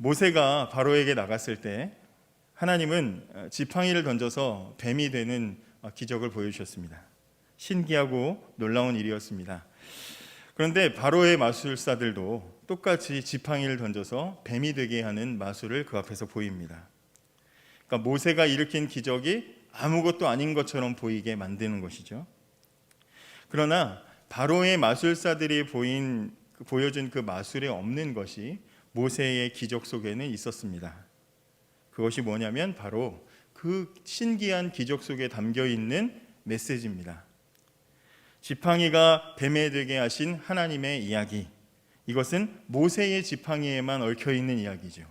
모세가 바로에게 나갔을 때 하나님은 지팡이를 던져서 뱀이 되는 기적을 보여주셨습니다. 신기하고 놀라운 일이었습니다. 그런데 바로의 마술사들도 똑같이 지팡이를 던져서 뱀이 되게 하는 마술을 그 앞에서 보입니다. 그러니까 모세가 일으킨 기적이 아무것도 아닌 것처럼 보이게 만드는 것이죠. 그러나 바로의 마술사들이 보여준 그 마술에 없는 것이 모세의 기적 속에는 있었습니다. 그것이 뭐냐면 바로 그 신기한 기적 속에 담겨 있는 메시지입니다. 지팡이가 뱀에 되게 하신 하나님의 이야기, 이것은 모세의 지팡이에만 얽혀 있는 이야기죠.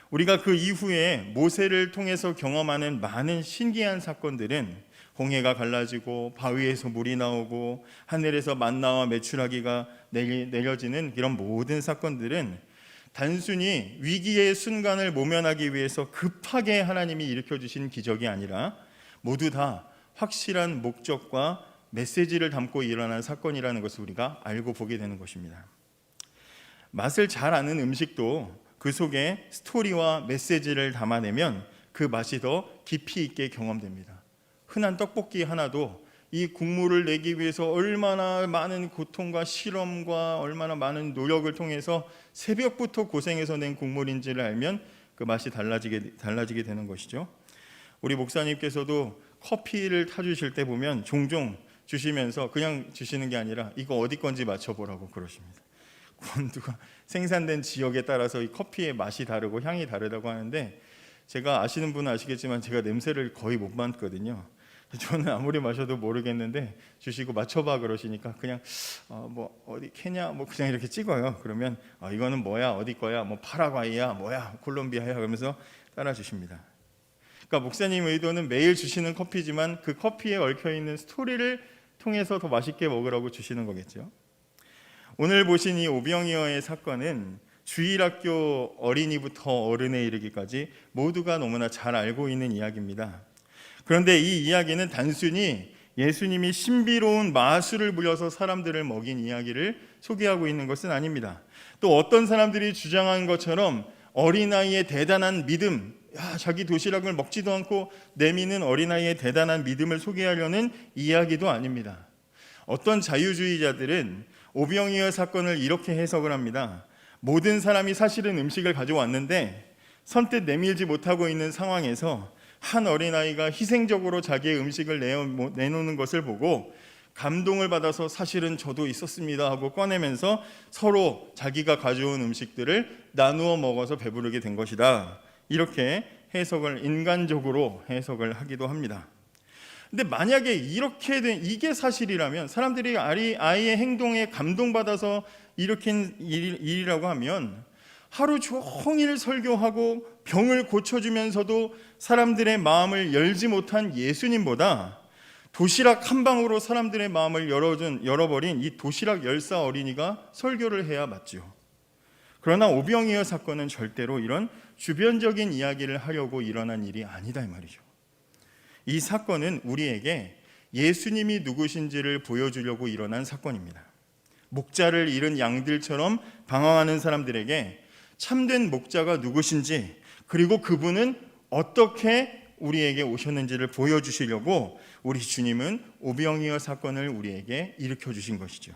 우리가 그 이후에 모세를 통해서 경험하는 많은 신기한 사건들은 홍해가 갈라지고 바위에서 물이 나오고 하늘에서 만나와 메추라기가 내려지는 이런 모든 사건들은 단순히 위기의 순간을 모면하기 위해서 급하게 하나님이 일으켜주신 기적이 아니라 모두 다 확실한 목적과 메시지를 담고 일어난 사건이라는 것을 우리가 알고 보게 되는 것입니다. 맛을 잘 아는 음식도 그 속에 스토리와 메시지를 담아내면 그 맛이 더 깊이 있게 경험됩니다. 흔한 떡볶이 하나도 이 국물을 내기 위해서 얼마나 많은 고통과 실험과 얼마나 많은 노력을 통해서 새벽부터 고생해서 낸 국물인지를 알면 그 맛이 달라지게 되는 것이죠. 우리 목사님께서도 커피를 타주실 때 보면 종종 주시면서 그냥 주시는 게 아니라 이거 어디 건지 맞춰보라고 그러십니다. 원두가 생산된 지역에 따라서 이 커피의 맛이 다르고 향이 다르다고 하는데, 제가 아시는 분은 아시겠지만 제가 냄새를 거의 못 맡거든요. 저는 아무리 마셔도 모르겠는데 주시고 맞춰봐 그러시니까 그냥 뭐 어디 케냐 뭐 그냥 이렇게 찍어요. 그러면 이거는 뭐야, 어디 거야, 뭐 파라과이야, 뭐야, 콜롬비아야, 그러면서 따라 주십니다. 그러니까 목사님 의도는 매일 주시는 커피지만 그 커피에 얽혀 있는 스토리를 통해서 더 맛있게 먹으라고 주시는 거겠죠. 오늘 보신 이 오병이어의 사건은 주일학교 어린이부터 어른에 이르기까지 모두가 너무나 잘 알고 있는 이야기입니다. 그런데 이 이야기는 단순히 예수님이 신비로운 마술을 부려서 사람들을 먹인 이야기를 소개하고 있는 것은 아닙니다. 또 어떤 사람들이 주장한 것처럼 어린아이의 대단한 믿음, 자기 도시락을 먹지도 않고 내미는 어린아이의 대단한 믿음을 소개하려는 이야기도 아닙니다. 어떤 자유주의자들은 오병이어 사건을 이렇게 해석을 합니다. 모든 사람이 사실은 음식을 가져왔는데 선뜻 내밀지 못하고 있는 상황에서 한 어린아이가 희생적으로 자기의 음식을 내놓는 것을 보고 감동을 받아서 사실은 저도 있었습니다 하고 꺼내면서 서로 자기가 가져온 음식들을 나누어 먹어서 배부르게 된 것이다, 이렇게 인간적으로 해석을 하기도 합니다. 근데 만약에 이렇게 이게 사실이라면, 사람들이 아이의 행동에 감동받아서 일으킨 일이라고 하면 하루 종일 설교하고 병을 고쳐주면서도 사람들의 마음을 열지 못한 예수님보다 도시락 한 방으로 사람들의 마음을 열어버린 이 도시락 열사 어린이가 설교를 해야 맞죠. 그러나 오병이어 사건은 절대로 이런 주변적인 이야기를 하려고 일어난 일이 아니다, 이 말이죠. 이 사건은 우리에게 예수님이 누구신지를 보여주려고 일어난 사건입니다. 목자를 잃은 양들처럼 방황하는 사람들에게 참된 목자가 누구신지, 그리고 그분은 어떻게 우리에게 오셨는지를 보여주시려고 우리 주님은 오병이어 사건을 우리에게 일으켜 주신 것이죠.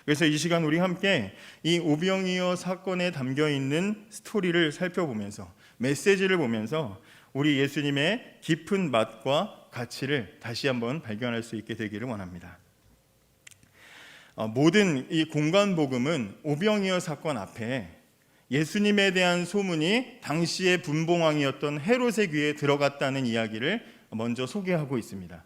그래서 이 시간 우리 함께 이 오병이어 사건에 담겨있는 스토리를 살펴보면서, 메시지를 보면서 우리 예수님의 깊은 맛과 가치를 다시 한번 발견할 수 있게 되기를 원합니다. 모든 이 공간복음은 오병이어 사건 앞에 예수님에 대한 소문이 당시의 분봉왕이었던 헤롯의 귀에 들어갔다는 이야기를 먼저 소개하고 있습니다.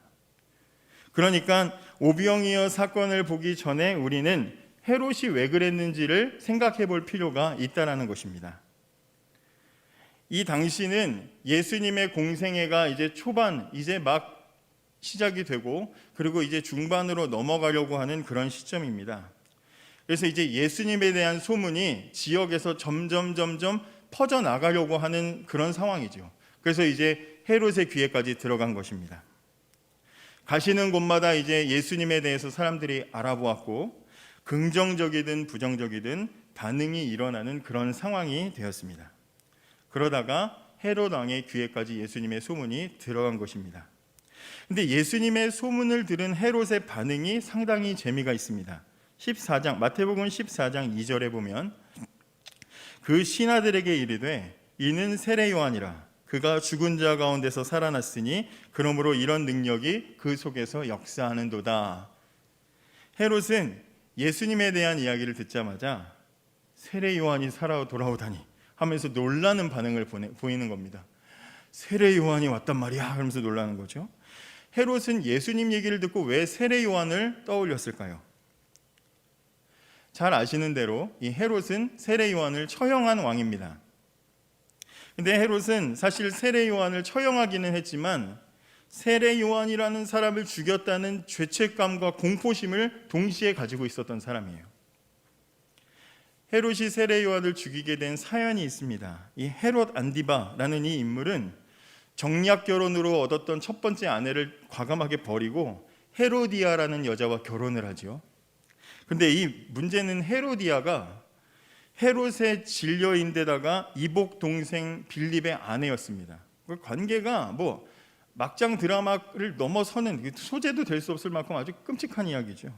그러니까 오병이어 사건을 보기 전에 우리는 헤롯이 왜 그랬는지를 생각해 볼 필요가 있다는 것입니다. 이 당시는 예수님의 공생애가 이제 초반, 이제 막 시작이 되고 그리고 이제 중반으로 넘어가려고 하는 그런 시점입니다. 그래서 이제 예수님에 대한 소문이 지역에서 점점 퍼져나가려고 하는 그런 상황이죠. 그래서 이제 헤롯의 귀에까지 들어간 것입니다. 가시는 곳마다 이제 예수님에 대해서 사람들이 알아보았고, 긍정적이든 부정적이든 반응이 일어나는 그런 상황이 되었습니다. 그러다가 헤롯 왕의 귀에까지 예수님의 소문이 들어간 것입니다. 근데 예수님의 소문을 들은 헤롯의 반응이 상당히 재미가 있습니다. 14장 마태복음 14장 2절에 보면 그 신하들에게 이르되 이는 세례 요한이라 그가 죽은 자 가운데서 살아났으니 그러므로 이런 능력이 그 속에서 역사하는도다. 헤롯은 예수님에 대한 이야기를 듣자마자 세례 요한이 살아 돌아오다니 하면서 놀라는 반응을 보이는 겁니다. 세례 요한이 왔단 말이야 하면서 놀라는 거죠. 헤롯은 예수님 얘기를 듣고 왜 세례 요한을 떠올렸을까요? 잘 아시는 대로 이 헤롯은 세례 요한을 처형한 왕입니다. 근데 헤롯은 사실 세례 요한을 처형하기는 했지만 세례 요한이라는 사람을 죽였다는 죄책감과 공포심을 동시에 가지고 있었던 사람이에요. 헤롯이 세례 요한을 죽이게 된 사연이 있습니다. 이 헤롯 안디바라는 이 인물은 정략 결혼으로 얻었던 첫 번째 아내를 과감하게 버리고 헤로디아라는 여자와 결혼을 하죠. 근데 이 문제는 헤로디아가 헤롯의 진려인데다가 이복 동생 빌립의 아내였습니다. 그 관계가 뭐 막장 드라마를 넘어서는 소재도 될 수 없을 만큼 아주 끔찍한 이야기죠.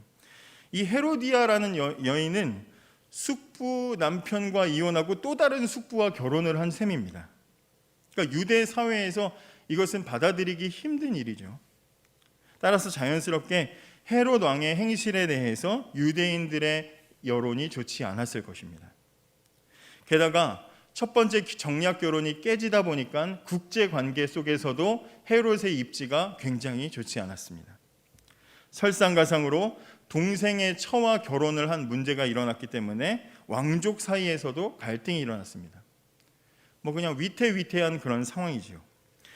이 헤로디아라는 여인은 숙부 남편과 이혼하고 또 다른 숙부와 결혼을 한 셈입니다. 그러니까 유대 사회에서 이것은 받아들이기 힘든 일이죠. 따라서 자연스럽게 헤롯 왕의 행실에 대해서 유대인들의 여론이 좋지 않았을 것입니다. 게다가 첫 번째 정략 결혼이 깨지다 보니까 국제 관계 속에서도 헤롯의 입지가 굉장히 좋지 않았습니다. 설상가상으로 동생의 처와 결혼을 한 문제가 일어났기 때문에 왕족 사이에서도 갈등이 일어났습니다. 그냥 위태위태한 그런 상황이죠.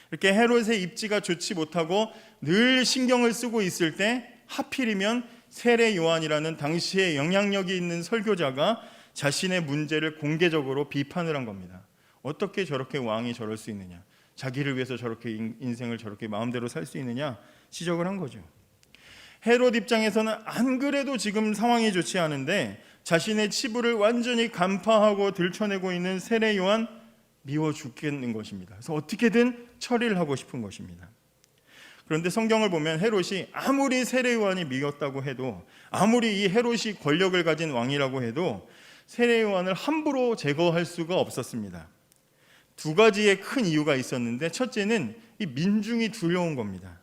이렇게 헤롯의 입지가 좋지 못하고 늘 신경을 쓰고 있을 때 하필이면 세례 요한이라는 당시에 영향력이 있는 설교자가 자신의 문제를 공개적으로 비판을 한 겁니다. 어떻게 저렇게 왕이 저럴 수 있느냐, 자기를 위해서 저렇게 인생을 저렇게 마음대로 살 수 있느냐 지적을 한 거죠. 헤롯 입장에서는 안 그래도 지금 상황이 좋지 않은데 자신의 치부를 완전히 간파하고 들춰내고 있는 세례 요한 미워 죽겠는 것입니다. 그래서 어떻게든 처리를 하고 싶은 것입니다. 그런데 성경을 보면 헤롯이 아무리 세례 요한이 미웠다고 해도, 아무리 이 헤롯이 권력을 가진 왕이라고 해도 세례 요한을 함부로 제거할 수가 없었습니다. 두 가지의 큰 이유가 있었는데, 첫째는 이 민중이 두려운 겁니다.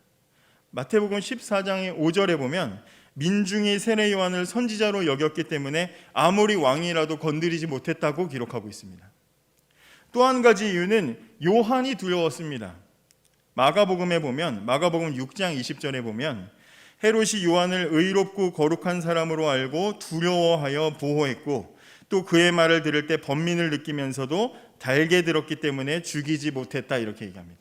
마태복음 14장의 5절에 보면 민중이 세례 요한을 선지자로 여겼기 때문에 아무리 왕이라도 건드리지 못했다고 기록하고 있습니다. 또 한 가지 이유는 요한이 두려웠습니다. 마가복음에 보면, 마가복음 6장 20절에 보면 헤롯이 요한을 의롭고 거룩한 사람으로 알고 두려워하여 보호했고 또 그의 말을 들을 때 번민을 느끼면서도 달게 들었기 때문에 죽이지 못했다, 이렇게 얘기합니다.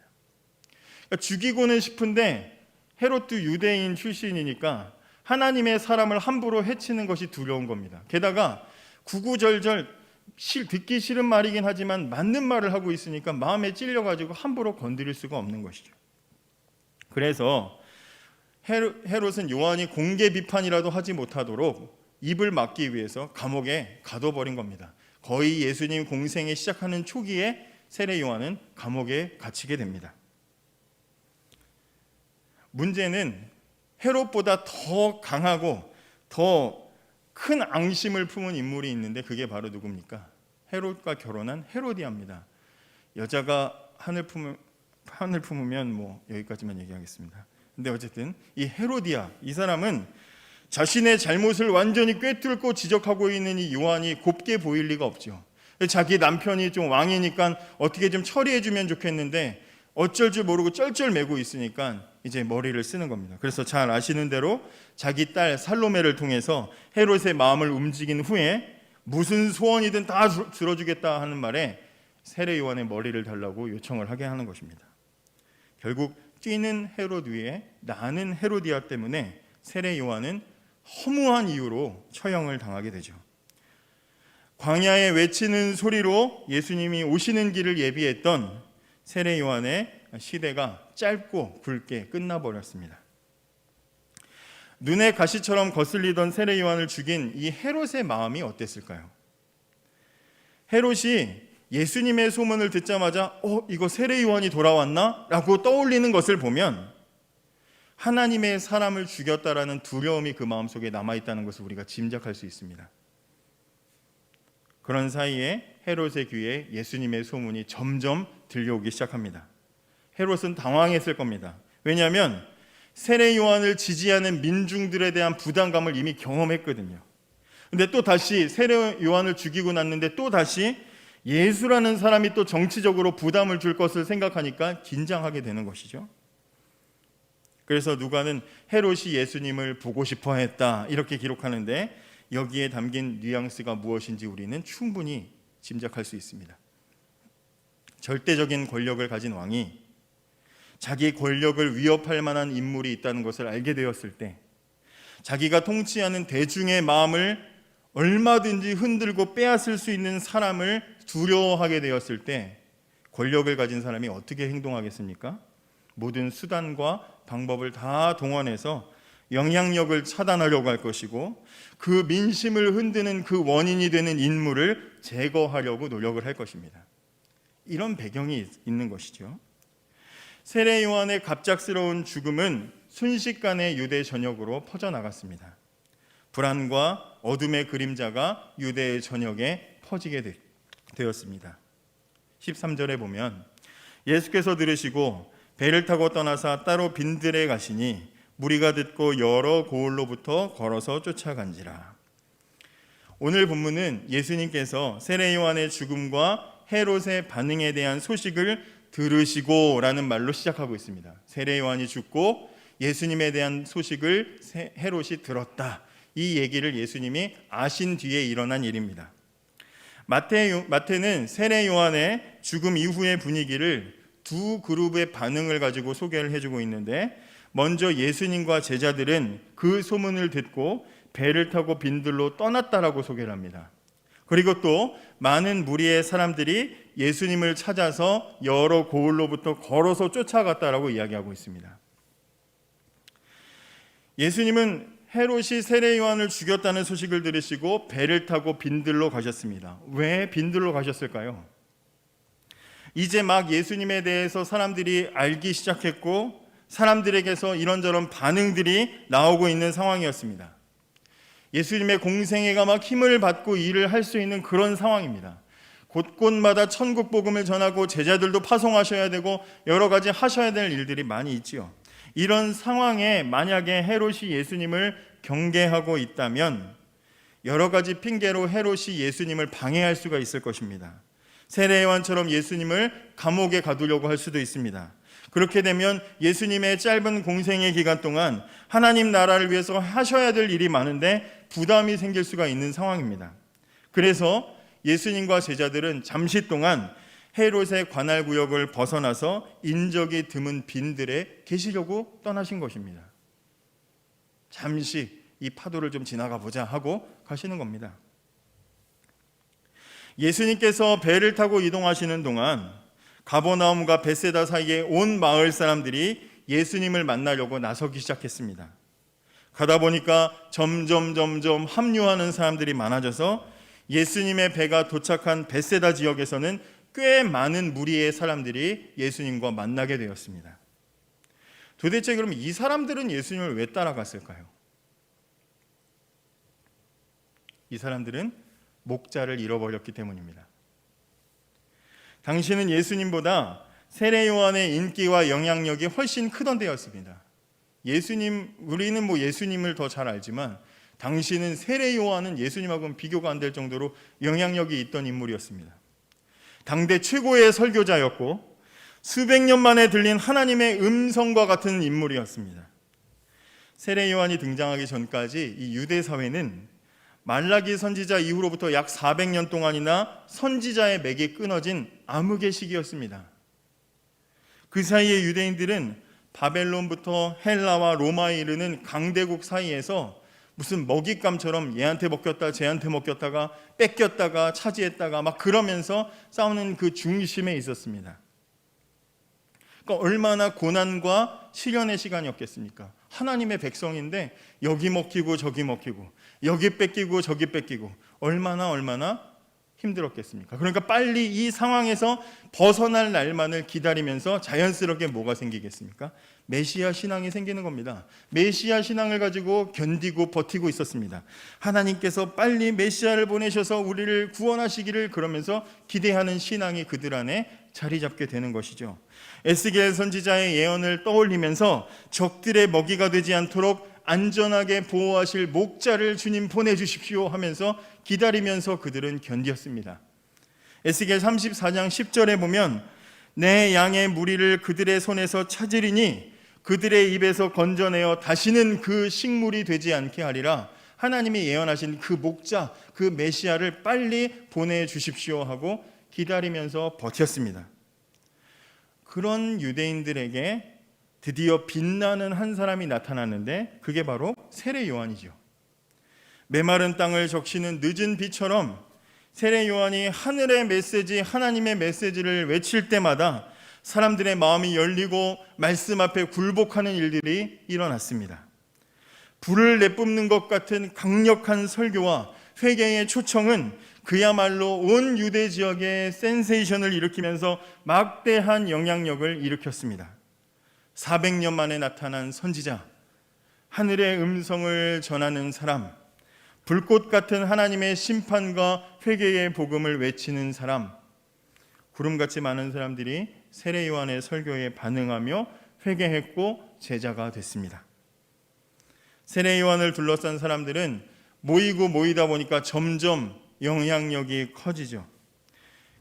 그러니까 죽이고는 싶은데 헤롯도 유대인 출신이니까 하나님의 사람을 함부로 해치는 것이 두려운 겁니다. 게다가 구구절절 듣기 싫은 말이긴 하지만 맞는 말을 하고 있으니까 마음에 찔려가지고 함부로 건드릴 수가 없는 것이죠. 그래서 헤롯은 요한이 공개 비판이라도 하지 못하도록 입을 막기 위해서 감옥에 가둬버린 겁니다. 거의 예수님 공생에 시작하는 초기에 세례 요한은 감옥에 갇히게 됩니다. 문제는 헤롯보다 더 강하고 더 큰 앙심을 품은 인물이 있는데 그게 바로 누굽니까? 헤롯과 결혼한 헤로디아입니다. 여자가 하늘 품으면 여기까지만 얘기하겠습니다. 근데 어쨌든 이 헤로디아, 이 사람은 자신의 잘못을 완전히 꿰뚫고 지적하고 있는 이 요한이 곱게 보일 리가 없죠. 자기 남편이 좀 왕이니까 어떻게 좀 처리해 주면 좋겠는데 어쩔 줄 모르고 쩔쩔매고 있으니까 이제 머리를 쓰는 겁니다. 그래서 잘 아시는 대로 자기 딸 살로메를 통해서 헤롯의 마음을 움직인 후에 무슨 소원이든 다 들어주겠다 하는 말에 세례 요한의 머리를 달라고 요청을 하게 하는 것입니다. 결국 뛰는 헤롯 위에 나는 헤로디아 때문에 세례 요한은 허무한 이유로 처형을 당하게 되죠. 광야에 외치는 소리로 예수님이 오시는 길을 예비했던 세례 요한의 시대가 짧고 굵게 끝나버렸습니다. 눈에 가시처럼 거슬리던 세례 요한을 죽인 이 헤롯의 마음이 어땠을까요? 헤롯이 예수님의 소문을 듣자마자 이거 세례 요한이 돌아왔나? 라고 떠올리는 것을 보면 하나님의 사람을 죽였다라는 두려움이 그 마음속에 남아있다는 것을 우리가 짐작할 수 있습니다. 그런 사이에 헤롯의 귀에 예수님의 소문이 점점 들려오기 시작합니다. 헤롯은 당황했을 겁니다. 왜냐하면 세례 요한을 지지하는 민중들에 대한 부담감을 이미 경험했거든요. 근데 또 다시 세례 요한을 죽이고 났는데 또 다시 예수라는 사람이 또 정치적으로 부담을 줄 것을 생각하니까 긴장하게 되는 것이죠. 그래서 누가는 헤롯이 예수님을 보고 싶어 했다 이렇게 기록하는데 여기에 담긴 뉘앙스가 무엇인지 우리는 충분히 짐작할 수 있습니다. 절대적인 권력을 가진 왕이 자기 권력을 위협할 만한 인물이 있다는 것을 알게 되었을 때 자기가 통치하는 대중의 마음을 얼마든지 흔들고 빼앗을 수 있는 사람을 두려워하게 되었을 때 권력을 가진 사람이 어떻게 행동하겠습니까? 모든 수단과 방법을 다 동원해서 영향력을 차단하려고 할 것이고 그 민심을 흔드는 그 원인이 되는 인물을 제거하려고 노력을 할 것입니다. 이런 배경이 있는 것이죠. 세례 요한의 갑작스러운 죽음은 순식간에 유대 전역으로 퍼져나갔습니다. 불안과 어둠의 그림자가 유대의 전역에 퍼지게 되었습니다. 13절에 보면 예수께서 들으시고 배를 타고 떠나사 따로 빈들에 가시니 무리가 듣고 여러 고을로부터 걸어서 쫓아간지라. 오늘 본문은 예수님께서 세례 요한의 죽음과 헤롯의 반응에 대한 소식을 들으시고 라는 말로 시작하고 있습니다. 세례 요한이 죽고 예수님에 대한 소식을 헤롯이 들었다. 이 얘기를 예수님이 아신 뒤에 일어난 일입니다. 마태는 세례 요한의 죽음 이후의 분위기를 두 그룹의 반응을 가지고 소개를 해주고 있는데 먼저 예수님과 제자들은 그 소문을 듣고 배를 타고 빈들로 떠났다라고 소개를 합니다. 그리고 또 많은 무리의 사람들이 예수님을 찾아서 여러 고을로부터 걸어서 쫓아갔다라고 이야기하고 있습니다. 예수님은 헤롯이 세례 요한을 죽였다는 소식을 들으시고 배를 타고 빈들로 가셨습니다. 왜 빈들로 가셨을까요? 이제 막 예수님에 대해서 사람들이 알기 시작했고 사람들에게서 이런저런 반응들이 나오고 있는 상황이었습니다. 예수님의 공생애가 막 힘을 받고 일을 할 수 있는 그런 상황입니다. 곳곳마다 천국 복음을 전하고 제자들도 파송하셔야 되고 여러 가지 하셔야 될 일들이 많이 있지요. 이런 상황에 만약에 헤롯이 예수님을 경계하고 있다면 여러 가지 핑계로 헤롯이 예수님을 방해할 수가 있을 것입니다. 세례 요한처럼 예수님을 감옥에 가두려고 할 수도 있습니다. 그렇게 되면 예수님의 짧은 공생의 기간 동안 하나님 나라를 위해서 하셔야 될 일이 많은데 부담이 생길 수가 있는 상황입니다. 그래서 예수님과 제자들은 잠시 동안 헤롯의 관할 구역을 벗어나서 인적이 드문 빈들에 계시려고 떠나신 것입니다. 잠시 이 파도를 좀 지나가 보자 하고 가시는 겁니다. 예수님께서 배를 타고 이동하시는 동안 가버나움과 벳세다 사이에 온 마을 사람들이 예수님을 만나려고 나서기 시작했습니다. 가다 보니까 점점 합류하는 사람들이 많아져서 예수님의 배가 도착한 벳세다 지역에서는 꽤 많은 무리의 사람들이 예수님과 만나게 되었습니다. 도대체 그럼 이 사람들은 예수님을 왜 따라갔을까요? 이 사람들은 목자를 잃어버렸기 때문입니다. 당시는 예수님보다 세례 요한의 인기와 영향력이 훨씬 크던 때였습니다. 우리는 예수님을 더 잘 알지만 당시는 세례 요한은 예수님하고는 비교가 안 될 정도로 영향력이 있던 인물이었습니다. 당대 최고의 설교자였고 수백 년 만에 들린 하나님의 음성과 같은 인물이었습니다. 세례 요한이 등장하기 전까지 이 유대 사회는 말라기 선지자 이후로부터 약 400년 동안이나 선지자의 맥이 끊어진 암흑의 시기였습니다. 그 사이에 유대인들은 바벨론부터 헬라와 로마에 이르는 강대국 사이에서 무슨 먹잇감처럼 얘한테 먹혔다 쟤한테 먹혔다가 뺏겼다가 차지했다가 막 그러면서 싸우는 그 중심에 있었습니다. 그러니까 얼마나 고난과 시련의 시간이었겠습니까? 하나님의 백성인데 여기 먹히고 저기 먹히고 여기 뺏기고 저기 뺏기고 얼마나 힘들었겠습니까? 그러니까 빨리 이 상황에서 벗어날 날만을 기다리면서 자연스럽게 뭐가 생기겠습니까? 메시아 신앙이 생기는 겁니다. 메시아 신앙을 가지고 견디고 버티고 있었습니다. 하나님께서 빨리 메시아를 보내셔서 우리를 구원하시기를 그러면서 기대하는 신앙이 그들 안에 자리 잡게 되는 것이죠. 에스겔 선지자의 예언을 떠올리면서 적들의 먹이가 되지 않도록 안전하게 보호하실 목자를 주님 보내주십시오 하면서 기다리면서 그들은 견뎠습니다. 에스겔 34장 10절에 보면 내 양의 무리를 그들의 손에서 찾으리니 그들의 입에서 건져내어 다시는 그 식물이 되지 않게 하리라. 하나님이 예언하신 그 목자, 그 메시아를 빨리 보내주십시오 하고 기다리면서 버텼습니다. 그런 유대인들에게 드디어 빛나는 한 사람이 나타났는데 그게 바로 세례 요한이죠. 메마른 땅을 적시는 늦은 비처럼 세례 요한이 하늘의 메시지, 하나님의 메시지를 외칠 때마다 사람들의 마음이 열리고 말씀 앞에 굴복하는 일들이 일어났습니다. 불을 내뿜는 것 같은 강력한 설교와 회개의 초청은 그야말로 온 유대 지역에 센세이션을 일으키면서 막대한 영향력을 일으켰습니다. 400년 만에 나타난 선지자, 하늘의 음성을 전하는 사람, 불꽃 같은 하나님의 심판과 회개의 복음을 외치는 사람, 구름같이 많은 사람들이 세례 요한의 설교에 반응하며 회개했고 제자가 됐습니다. 세례 요한을 둘러싼 사람들은 모이다 보니까 점점 영향력이 커지죠.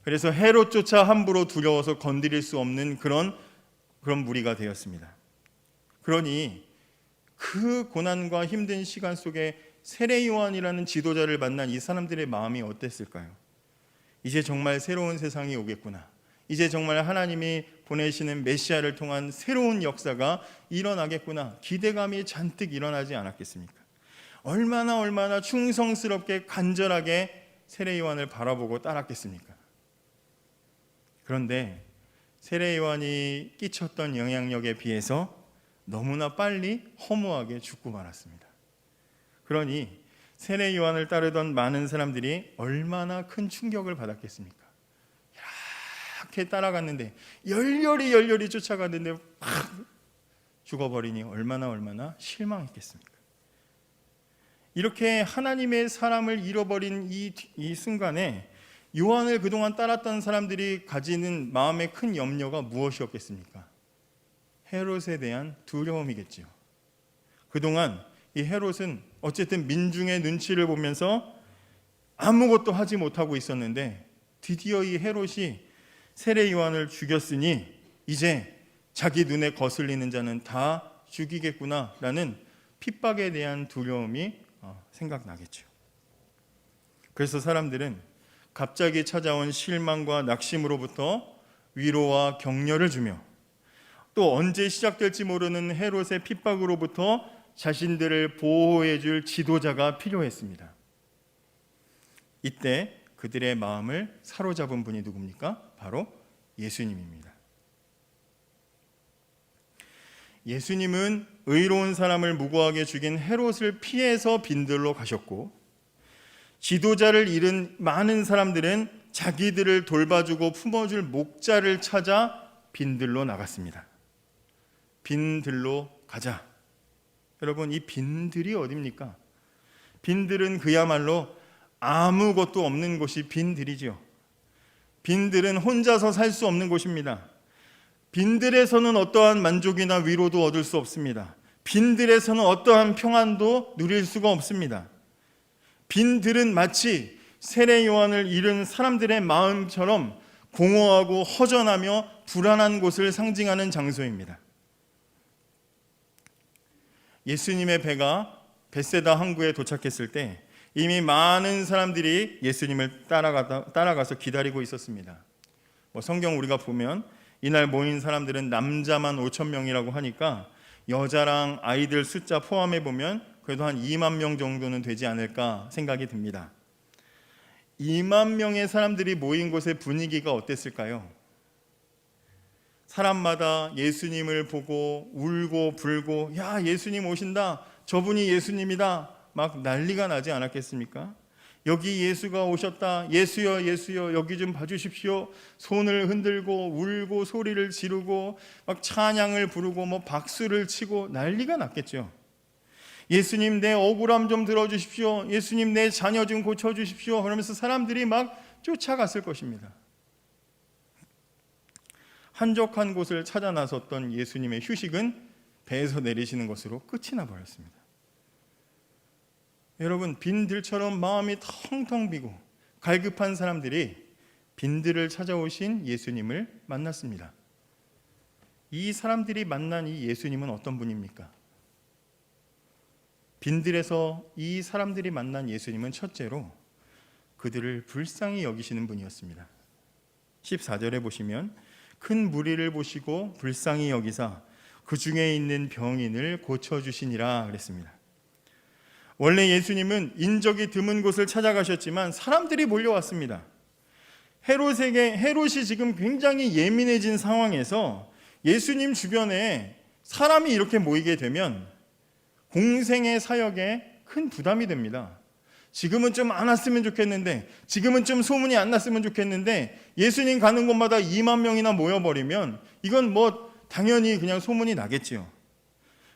그래서 헤롯조차 함부로 두려워서 건드릴 수 없는 그런 무리가 되었습니다. 그러니 그 고난과 힘든 시간 속에 세례 요한이라는 지도자를 만난 이 사람들의 마음이 어땠을까요? 이제 정말 새로운 세상이 오겠구나. 이제 정말 하나님이 보내시는 메시아를 통한 새로운 역사가 일어나겠구나. 기대감이 잔뜩 일어나지 않았겠습니까? 얼마나 충성스럽게 간절하게 세례 요한을 바라보고 따랐겠습니까? 그런데 세례 요한이 끼쳤던 영향력에 비해서 너무나 빨리 허무하게 죽고 말았습니다. 그러니 세례 요한을 따르던 많은 사람들이 얼마나 큰 충격을 받았겠습니까? 이렇게 따라갔는데 열렬히 쫓아갔는데 팍 죽어버리니 얼마나 실망했겠습니까? 이렇게 하나님의 사람을 잃어버린 이 순간에 요한을 그동안 따랐던 사람들이 가지는 마음의 큰 염려가 무엇이었겠습니까? 헤롯에 대한 두려움이겠지요. 그동안 이 헤롯은 어쨌든 민중의 눈치를 보면서 아무것도 하지 못하고 있었는데 드디어 이 헤롯이 세례 요한을 죽였으니 이제 자기 눈에 거슬리는 자는 다 죽이겠구나라는 핍박에 대한 두려움이 생각나겠죠. 그래서 사람들은 갑자기 찾아온 실망과 낙심으로부터 위로와 격려를 주며 또 언제 시작될지 모르는 헤롯의 핍박으로부터 자신들을 보호해 줄 지도자가 필요했습니다. 이때 그들의 마음을 사로잡은 분이 누굽니까? 바로 예수님입니다. 예수님은 의로운 사람을 무고하게 죽인 헤롯을 피해서 빈들로 가셨고 지도자를 잃은 많은 사람들은 자기들을 돌봐주고 품어줄 목자를 찾아 빈들로 나갔습니다. 빈들로 가자. 여러분, 이 빈들이 어디입니까? 빈들은 그야말로 아무것도 없는 곳이 빈들이죠. 빈들은 혼자서 살 수 없는 곳입니다. 빈들에서는 어떠한 만족이나 위로도 얻을 수 없습니다. 빈들에서는 어떠한 평안도 누릴 수가 없습니다. 빈들은 마치 세례 요한을 잃은 사람들의 마음처럼 공허하고 허전하며 불안한 곳을 상징하는 장소입니다. 예수님의 배가 벳세다 항구에 도착했을 때 이미 많은 사람들이 예수님을 따라가서 기다리고 있었습니다. 성경 우리가 보면 이날 모인 사람들은 남자만 5천 명이라고 하니까 여자랑 아이들 숫자 포함해 보면 그래도 한 2만 명 정도는 되지 않을까 생각이 듭니다. 2만 명의 사람들이 모인 곳의 분위기가 어땠을까요? 사람마다 예수님을 보고 울고 불고 야, 예수님 오신다, 저분이 예수님이다, 막 난리가 나지 않았겠습니까? 여기 예수가 오셨다. 예수여 예수여 여기 좀 봐주십시오. 손을 흔들고 울고 소리를 지르고 막 찬양을 부르고 뭐 박수를 치고 난리가 났겠죠. 예수님 내 억울함 좀 들어주십시오. 예수님 내 자녀 좀 고쳐주십시오. 그러면서 사람들이 막 쫓아갔을 것입니다. 한적한 곳을 찾아 나섰던 예수님의 휴식은 배에서 내리시는 것으로 끝이 나버렸습니다. 여러분, 빈들처럼 마음이 텅텅 비고 갈급한 사람들이 빈들을 찾아오신 예수님을 만났습니다. 이 사람들이 만난 이 예수님은 어떤 분입니까? 빈들에서 이 사람들이 만난 예수님은 첫째로 그들을 불쌍히 여기시는 분이었습니다. 14절에 보시면 큰 무리를 보시고 불쌍히 여기사 그 중에 있는 병인을 고쳐주시니라 그랬습니다. 원래 예수님은 인적이 드문 곳을 찾아가셨지만 사람들이 몰려왔습니다. 헤롯이 지금 굉장히 예민해진 상황에서 예수님 주변에 사람이 이렇게 모이게 되면 공생의 사역에 큰 부담이 됩니다. 지금은 좀 안 왔으면 좋겠는데, 지금은 좀 소문이 안 났으면 좋겠는데, 예수님 가는 곳마다 2만 명이나 모여버리면 이건 뭐 당연히 그냥 소문이 나겠지요.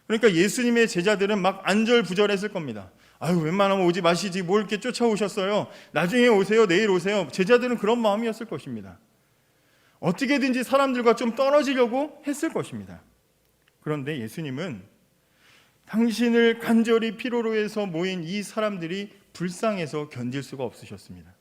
그러니까 예수님의 제자들은 막 안절부절했을 겁니다. 아유, 웬만하면 오지 마시지 뭘 이렇게 쫓아오셨어요. 나중에 오세요, 내일 오세요. 제자들은 그런 마음이었을 것입니다. 어떻게든지 사람들과 좀 떨어지려고 했을 것입니다. 그런데 예수님은 당신을 간절히 필요로 해서 모인 이 사람들이 불쌍해서 견딜 수가 없으셨습니다.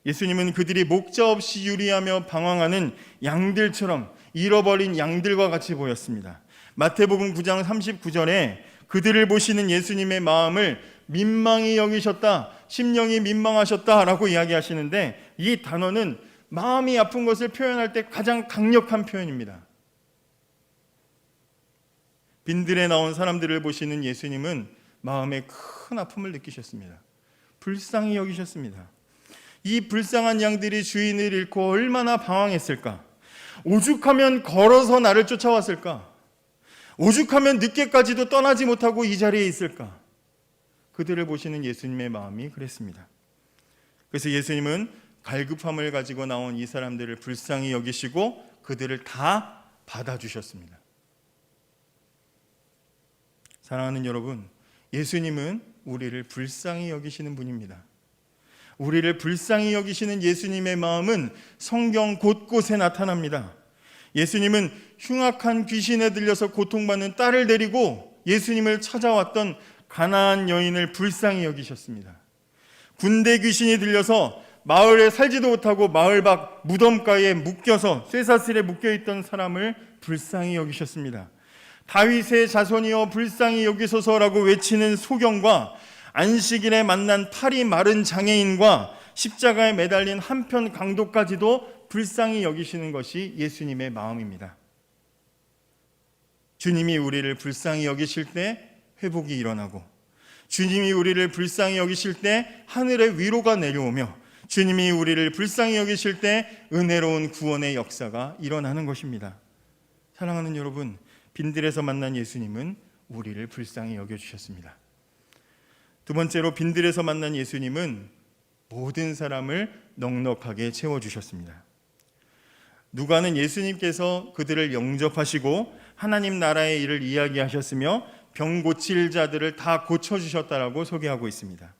예수님은 그들이 목자 없이 유리하며 방황하는 양들처럼 잃어버린 양들과 같이 보였습니다. 마태복음 9장 39절에 그들을 보시는 예수님의 마음을 민망히 여기셨다, 심령이 민망하셨다라고 이야기하시는데, 이 단어는 마음이 아픈 것을 표현할 때 가장 강력한 표현입니다. 빈들에 나온 사람들을 보시는 예수님은 마음에 큰 아픔을 느끼셨습니다. 불쌍히 여기셨습니다. 이 불쌍한 양들이 주인을 잃고 얼마나 방황했을까? 오죽하면 걸어서 나를 쫓아왔을까? 오죽하면 늦게까지도 떠나지 못하고 이 자리에 있을까? 그들을 보시는 예수님의 마음이 그랬습니다. 그래서 예수님은 갈급함을 가지고 나온 이 사람들을 불쌍히 여기시고 그들을 다 받아주셨습니다. 사랑하는 여러분, 예수님은 우리를 불쌍히 여기시는 분입니다. 우리를 불쌍히 여기시는 예수님의 마음은 성경 곳곳에 나타납니다. 예수님은 흉악한 귀신에 들려서 고통받는 딸을 데리고 예수님을 찾아왔던 가나안 여인을 불쌍히 여기셨습니다. 군대 귀신이 들려서 마을에 살지도 못하고 마을 밖 무덤가에 묶여서 쇠사슬에 묶여있던 사람을 불쌍히 여기셨습니다. 다윗의 자손이여 불쌍히 여기소서라고 외치는 소경과 안식일에 만난 팔이 마른 장애인과 십자가에 매달린 한편 강도까지도 불쌍히 여기시는 것이 예수님의 마음입니다. 주님이 우리를 불쌍히 여기실 때 회복이 일어나고, 주님이 우리를 불쌍히 여기실 때 하늘의 위로가 내려오며, 주님이 우리를 불쌍히 여기실 때 은혜로운 구원의 역사가 일어나는 것입니다. 사랑하는 여러분, 빈들에서 만난 예수님은 우리를 불쌍히 여겨주셨습니다. 두 번째로 빈들에서 만난 예수님은 모든 사람을 넉넉하게 채워주셨습니다. 누가는 예수님께서 그들을 영접하시고 하나님 나라의 일을 이야기하셨으며 병 고칠 자들을 다 고쳐주셨다라고 소개하고 있습니다.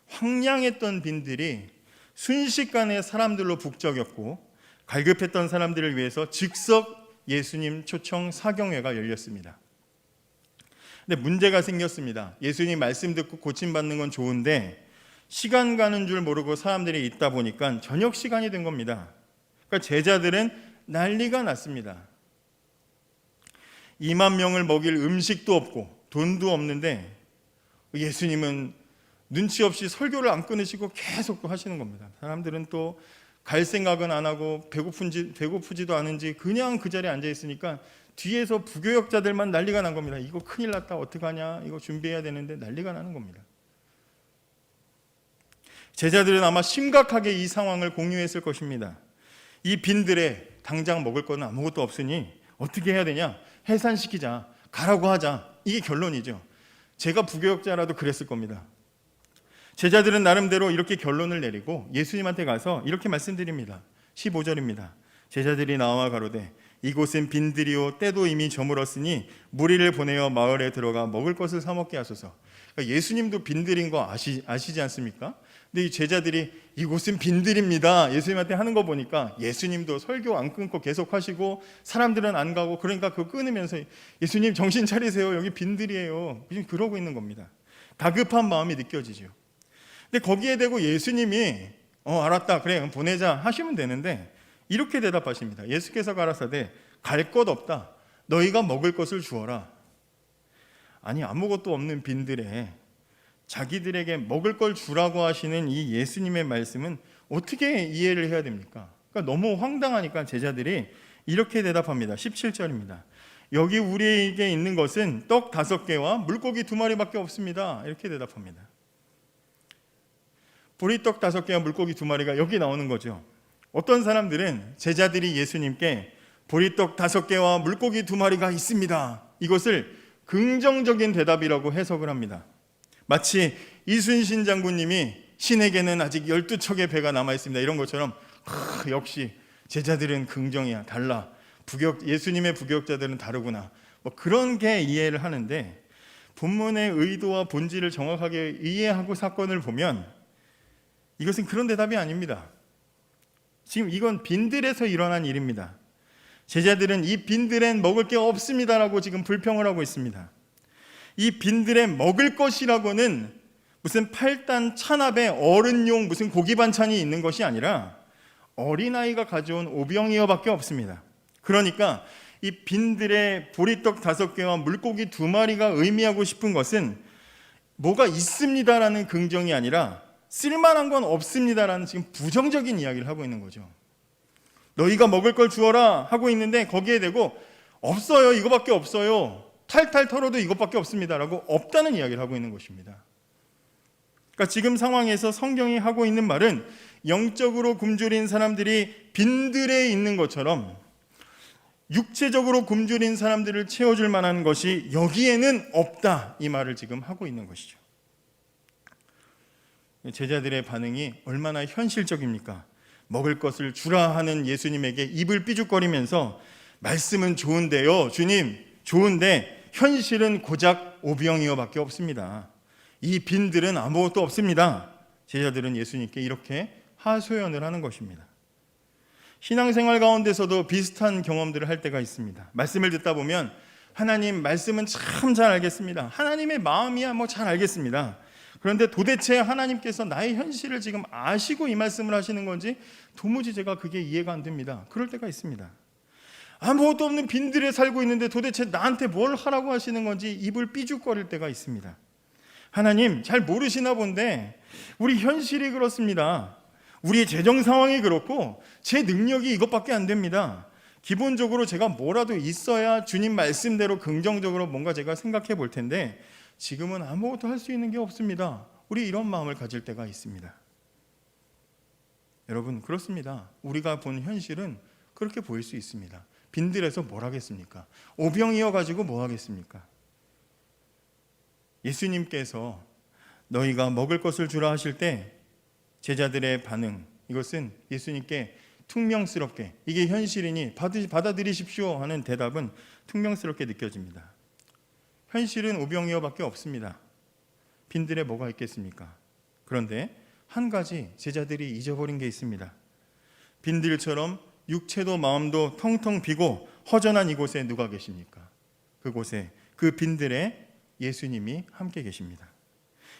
황량했던 빈들이 순식간에 사람들로 북적였고, 갈급했던 사람들을 위해서 즉석 예수님 초청 사경회가 열렸습니다. 근데 문제가 생겼습니다. 예수님 말씀 듣고 고침받는 건 좋은데 시간 가는 줄 모르고 사람들이 있다 보니까 저녁 시간이 된 겁니다. 그러니까 제자들은 난리가 났습니다. 2만 명을 먹일 음식도 없고 돈도 없는데 예수님은 눈치 없이 설교를 안 끊으시고 계속 또 하시는 겁니다. 사람들은 또 갈 생각은 안 하고 배고프지도 않은지 그냥 그 자리에 앉아 있으니까 뒤에서 부교역자들만 난리가 난 겁니다. 이거 큰일 났다, 어떡하냐, 이거 준비해야 되는데 난리가 나는 겁니다. 제자들은 아마 심각하게 이 상황을 공유했을 것입니다. 이 빈들에 당장 먹을 거는 아무것도 없으니 어떻게 해야 되냐, 해산시키자, 가라고 하자, 이게 결론이죠. 제가 부교역자라도 그랬을 겁니다. 제자들은 나름대로 이렇게 결론을 내리고 예수님한테 가서 이렇게 말씀드립니다. 15절입니다. 제자들이 나와 가로되 이곳은 빈들이요 때도 이미 저물었으니 무리를 보내어 마을에 들어가 먹을 것을 사 먹게 하소서. 그러니까 예수님도 빈들인 거 아시지 않습니까? 근데 이 제자들이 이곳은 빈들입니다 예수님한테 하는 거 보니까 예수님도 설교 안 끊고 계속 하시고 사람들은 안 가고, 그러니까 그거 끊으면서 예수님 정신 차리세요, 여기 빈들이에요, 지금 그러고 있는 겁니다. 다급한 마음이 느껴지죠. 근데 거기에 대고 예수님이 알았다, 그래 보내자 하시면 되는데 이렇게 대답하십니다. 예수께서 가라사대 갈 것 없다, 너희가 먹을 것을 주어라. 아니, 아무것도 없는 빈들에 자기들에게 먹을 걸 주라고 하시는 이 예수님의 말씀은 어떻게 이해를 해야 됩니까? 그러니까 너무 황당하니까 제자들이 이렇게 대답합니다. 17절입니다. 여기 우리에게 있는 것은 떡 5개와 물고기 2마리밖에 없습니다. 이렇게 대답합니다. 보리떡 5개와 물고기 2마리가 여기 나오는 거죠. 어떤 사람들은 제자들이 예수님께 보리떡 5개와 물고기 2마리가 있습니다, 이것을 긍정적인 대답이라고 해석을 합니다. 마치 이순신 장군님이 신에게는 아직 12척의 배가 남아있습니다 이런 것처럼 역시 제자들은 긍정이야, 달라, 예수님의 부교역자들은 다르구나, 뭐 그런 게 이해를 하는데 본문의 의도와 본질을 정확하게 이해하고 사건을 보면 이것은 그런 대답이 아닙니다. 지금 이건 빈들에서 일어난 일입니다. 제자들은 이 빈들엔 먹을 게 없습니다라고 지금 불평을 하고 있습니다. 이 빈들에 먹을 것이라고는 무슨 8단 찬압에 어른용 무슨 고기 반찬이 있는 것이 아니라 어린아이가 가져온 오병이어밖에 없습니다. 그러니까 이 빈들에 보리떡 5개와 물고기 2마리가 의미하고 싶은 것은 뭐가 있습니다라는 긍정이 아니라 쓸만한 건 없습니다라는 지금 부정적인 이야기를 하고 있는 거죠. 너희가 먹을 걸 주어라 하고 있는데 거기에 대고 없어요, 이거밖에 없어요, 탈탈 털어도 이것밖에 없습니다라고 없다는 이야기를 하고 있는 것입니다. 그러니까 지금 상황에서 성경이 하고 있는 말은 영적으로 굶주린 사람들이 빈들에 있는 것처럼 육체적으로 굶주린 사람들을 채워줄 만한 것이 여기에는 없다, 이 말을 지금 하고 있는 것이죠. 제자들의 반응이 얼마나 현실적입니까? 먹을 것을 주라 하는 예수님에게 입을 삐죽거리면서 말씀은 좋은데요, 주님 좋은데 현실은 고작 오병이어밖에 없습니다, 이 빈들은 아무것도 없습니다. 제자들은 예수님께 이렇게 하소연을 하는 것입니다. 신앙생활 가운데서도 비슷한 경험들을 할 때가 있습니다. 말씀을 듣다 보면 하나님 말씀은 참 잘 알겠습니다, 하나님의 마음이야 뭐 잘 알겠습니다. 그런데 도대체 하나님께서 나의 현실을 지금 아시고 이 말씀을 하시는 건지 도무지 제가 그게 이해가 안 됩니다. 그럴 때가 있습니다. 아무것도 없는 빈들에 살고 있는데 도대체 나한테 뭘 하라고 하시는 건지 입을 삐죽거릴 때가 있습니다. 하나님 잘 모르시나 본데 우리 현실이 그렇습니다. 우리의 재정 상황이 그렇고 제 능력이 이것밖에 안 됩니다. 기본적으로 제가 뭐라도 있어야 주님 말씀대로 긍정적으로 뭔가 제가 생각해 볼 텐데 지금은 아무것도 할 수 있는 게 없습니다. 우리 이런 마음을 가질 때가 있습니다. 여러분 그렇습니다. 우리가 본 현실은 그렇게 보일 수 있습니다. 빈들에서 뭘 하겠습니까? 오병이어 가지고 뭐 하겠습니까? 예수님께서 너희가 먹을 것을 주라 하실 때 제자들의 반응, 이것은 예수님께 퉁명스럽게 이게 현실이니 받아들이십시오 하는 대답은 퉁명스럽게 느껴집니다. 현실은 오병이어밖에 없습니다. 빈들에 뭐가 있겠습니까? 그런데 한 가지 제자들이 잊어버린 게 있습니다. 빈들처럼 육체도 마음도 텅텅 비고 허전한 이곳에 누가 계십니까? 그곳에 그 빈들에 예수님이 함께 계십니다.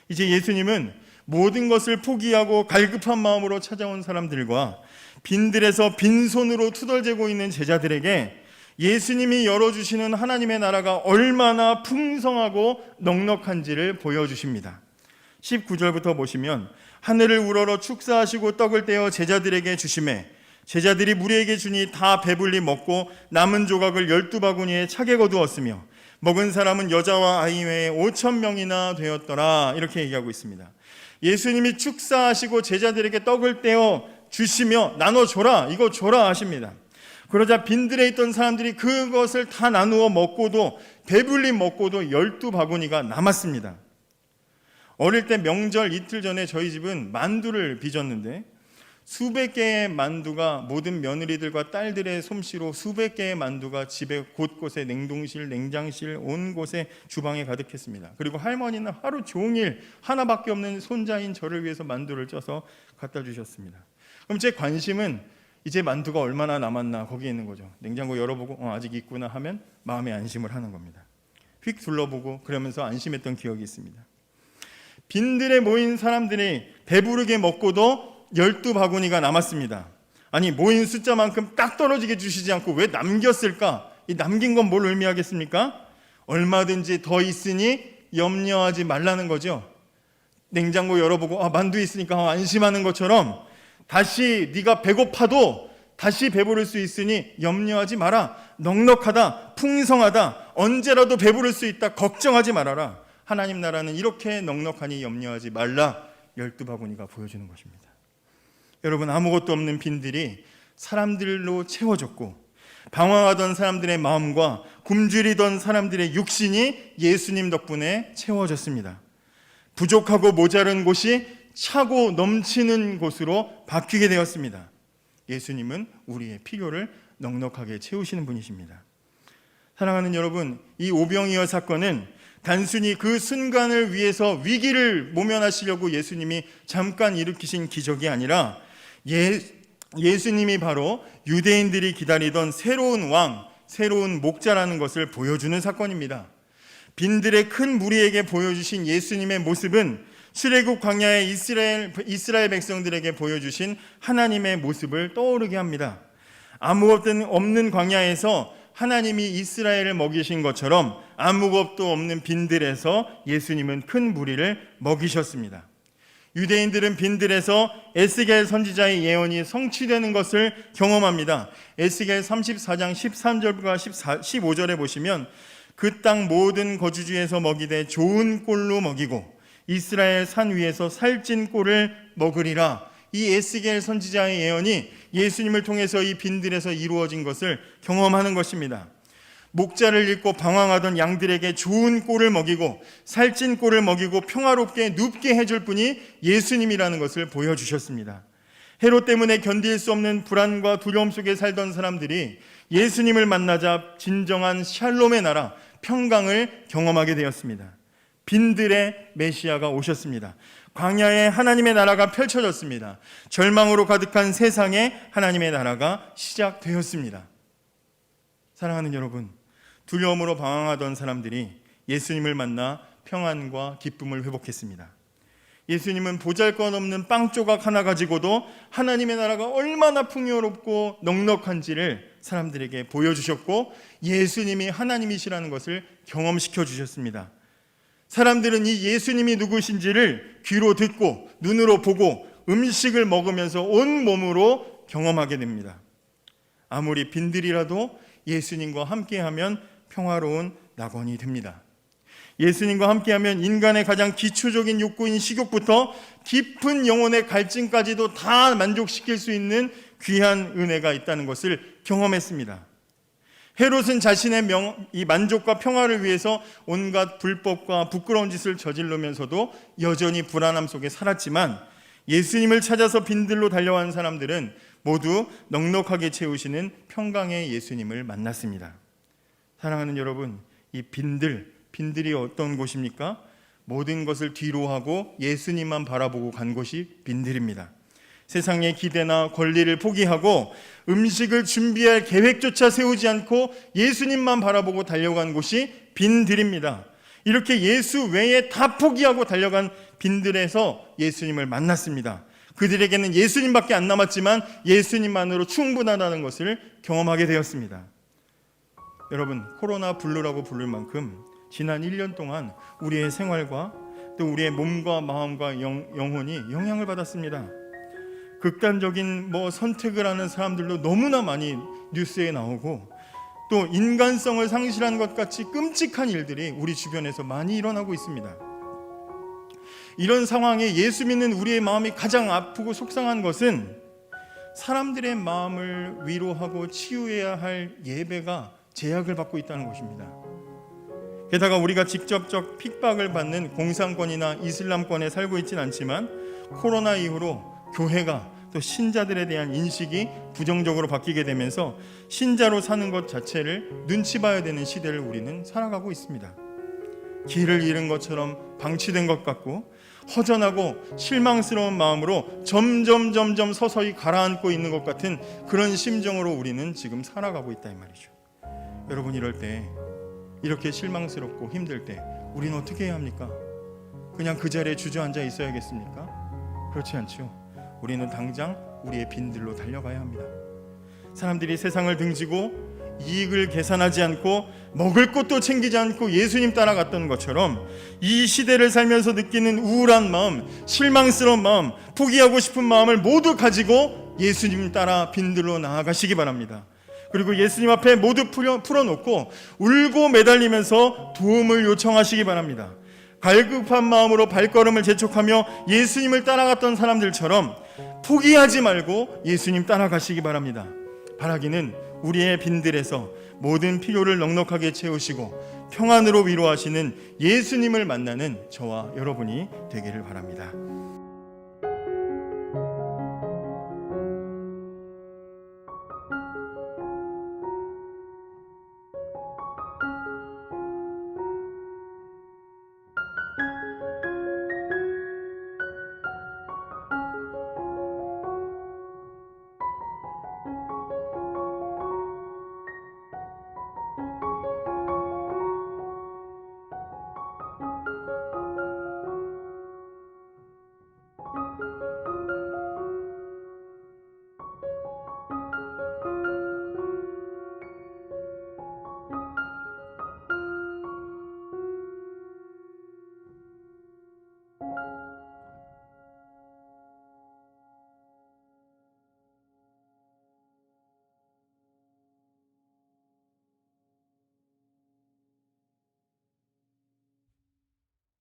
이제 예수님은 모든 것을 포기하고 갈급한 마음으로 찾아온 사람들과 빈들에서 빈손으로 투덜대고 있는 제자들에게 예수님이 열어주시는 하나님의 나라가 얼마나 풍성하고 넉넉한지를 보여주십니다. 19절부터 보시면 하늘을 우러러 축사하시고 떡을 떼어 제자들에게 주시매 제자들이 무리에게 주니 다 배불리 먹고 남은 조각을 12바구니에 차게 거두었으며 먹은 사람은 여자와 아이 외에 5,000명이나 되었더라. 이렇게 얘기하고 있습니다. 예수님이 축사하시고 제자들에게 떡을 떼어 주시며 나눠줘라, 이거 줘라 하십니다. 그러자 빈들에 있던 사람들이 그것을 다 나누어 먹고도 배불리 먹고도 12바구니가 남았습니다. 어릴 때 명절 이틀 전에 저희 집은 만두를 빚었는데 수백 개의 만두가 모든 며느리들과 딸들의 솜씨로 수백 개의 만두가 집에 곳곳에 냉동실, 냉장실, 온 곳에 주방에 가득했습니다. 그리고 할머니는 하루 종일 하나밖에 없는 손자인 저를 위해서 만두를 쪄서 갖다 주셨습니다. 그럼 제 관심은 이제 만두가 얼마나 남았나 거기에 있는 거죠. 냉장고 열어보고 아직 있구나 하면 마음의 안심을 하는 겁니다. 휙 둘러보고 그러면서 안심했던 기억이 있습니다. 빈들에 모인 사람들이 배부르게 먹고도 12바구니가 남았습니다. 아니 모인 숫자만큼 딱 떨어지게 주시지 않고 왜 남겼을까? 이 남긴 건 뭘 의미하겠습니까? 얼마든지 더 있으니 염려하지 말라는 거죠. 냉장고 열어보고 만두 있으니까 안심하는 것처럼 다시 네가 배고파도 다시 배부를 수 있으니 염려하지 마라. 넉넉하다, 풍성하다, 언제라도 배부를 수 있다, 걱정하지 말아라. 하나님 나라는 이렇게 넉넉하니 염려하지 말라. 12바구니가 보여주는 것입니다. 여러분, 아무것도 없는 빈들이 사람들로 채워졌고 방황하던 사람들의 마음과 굶주리던 사람들의 육신이 예수님 덕분에 채워졌습니다. 부족하고 모자른 곳이 차고 넘치는 곳으로 바뀌게 되었습니다. 예수님은 우리의 필요를 넉넉하게 채우시는 분이십니다. 사랑하는 여러분, 이 오병이어 사건은 단순히 그 순간을 위해서 위기를 모면하시려고 예수님이 잠깐 일으키신 기적이 아니라 예수님이 바로 유대인들이 기다리던 새로운 왕, 새로운 목자라는 것을 보여주는 사건입니다. 빈들의 큰 무리에게 보여주신 예수님의 모습은 출애굽 광야의 이스라엘 백성들에게 보여주신 하나님의 모습을 떠오르게 합니다. 아무것도 없는 광야에서 하나님이 이스라엘을 먹이신 것처럼 아무것도 없는 빈들에서 예수님은 큰 무리를 먹이셨습니다. 유대인들은 빈들에서 에스겔 선지자의 예언이 성취되는 것을 경험합니다. 에스겔 34장 13절과 15절에 보시면 그 땅 모든 거주지에서 먹이되 좋은 꼴로 먹이고 이스라엘 산 위에서 살찐 꼴을 먹으리라. 이 에스겔 선지자의 예언이 예수님을 통해서 이 빈들에서 이루어진 것을 경험하는 것입니다. 목자를 잃고 방황하던 양들에게 좋은 꼴을 먹이고 살찐 꼴을 먹이고 평화롭게 눕게 해줄 분이 예수님이라는 것을 보여주셨습니다. 헤롯 때문에 견딜 수 없는 불안과 두려움 속에 살던 사람들이 예수님을 만나자 진정한 샬롬의 나라, 평강을 경험하게 되었습니다. 빈들의 메시아가 오셨습니다. 광야에 하나님의 나라가 펼쳐졌습니다. 절망으로 가득한 세상에 하나님의 나라가 시작되었습니다. 사랑하는 여러분, 두려움으로 방황하던 사람들이 예수님을 만나 평안과 기쁨을 회복했습니다. 예수님은 보잘것없는 빵 조각 하나 가지고도 하나님의 나라가 얼마나 풍요롭고 넉넉한지를 사람들에게 보여주셨고 예수님이 하나님이시라는 것을 경험시켜 주셨습니다. 사람들은 이 예수님이 누구신지를 귀로 듣고 눈으로 보고 음식을 먹으면서 온 몸으로 경험하게 됩니다. 아무리 빈들이라도 예수님과 함께하면 평화로운 낙원이 됩니다. 예수님과 함께하면 인간의 가장 기초적인 욕구인 식욕부터 깊은 영혼의 갈증까지도 다 만족시킬 수 있는 귀한 은혜가 있다는 것을 경험했습니다. 헤롯은 자신의 이 만족과 평화를 위해서 온갖 불법과 부끄러운 짓을 저지르면서도 여전히 불안함 속에 살았지만 예수님을 찾아서 빈들로 달려간 사람들은 모두 넉넉하게 채우시는 평강의 예수님을 만났습니다. 사랑하는 여러분, 이 빈들이 어떤 곳입니까? 모든 것을 뒤로 하고 예수님만 바라보고 간 곳이 빈들입니다. 세상의 기대나 권리를 포기하고 음식을 준비할 계획조차 세우지 않고 예수님만 바라보고 달려간 곳이 빈들입니다. 이렇게 예수 외에 다 포기하고 달려간 빈들에서 예수님을 만났습니다. 그들에게는 예수님밖에 안 남았지만 예수님만으로 충분하다는 것을 경험하게 되었습니다. 여러분, 코로나 블루라고 부를 만큼 지난 1년 동안 우리의 생활과 또 우리의 몸과 마음과 영혼이 영향을 받았습니다. 극단적인 선택을 하는 사람들도 너무나 많이 뉴스에 나오고 또 인간성을 상실한 것 같이 끔찍한 일들이 우리 주변에서 많이 일어나고 있습니다. 이런 상황에 예수 믿는 우리의 마음이 가장 아프고 속상한 것은 사람들의 마음을 위로하고 치유해야 할 예배가 제약을 받고 있다는 것입니다. 게다가 우리가 직접적 핍박을 받는 공산권이나 이슬람권에 살고 있지는 않지만 코로나 이후로 교회가 또 신자들에 대한 인식이 부정적으로 바뀌게 되면서 신자로 사는 것 자체를 눈치 봐야 되는 시대를 우리는 살아가고 있습니다. 길을 잃은 것처럼 방치된 것 같고 허전하고 실망스러운 마음으로 점점 서서히 가라앉고 있는 것 같은 그런 심정으로 우리는 지금 살아가고 있다 이 말이죠. 여러분, 이럴 때, 이렇게 실망스럽고 힘들 때 우리는 어떻게 해야 합니까? 그냥 그 자리에 주저앉아 있어야겠습니까? 그렇지 않죠. 우리는 당장 우리의 빈들로 달려가야 합니다. 사람들이 세상을 등지고 이익을 계산하지 않고 먹을 것도 챙기지 않고 예수님 따라갔던 것처럼 이 시대를 살면서 느끼는 우울한 마음, 실망스러운 마음, 포기하고 싶은 마음을 모두 가지고 예수님 따라 빈들로 나아가시기 바랍니다. 그리고 예수님 앞에 모두 풀어놓고 울고 매달리면서 도움을 요청하시기 바랍니다. 갈급한 마음으로 발걸음을 재촉하며 예수님을 따라갔던 사람들처럼 포기하지 말고 예수님 따라가시기 바랍니다. 바라기는 우리의 빈들에서 모든 필요를 넉넉하게 채우시고 평안으로 위로하시는 예수님을 만나는 저와 여러분이 되기를 바랍니다.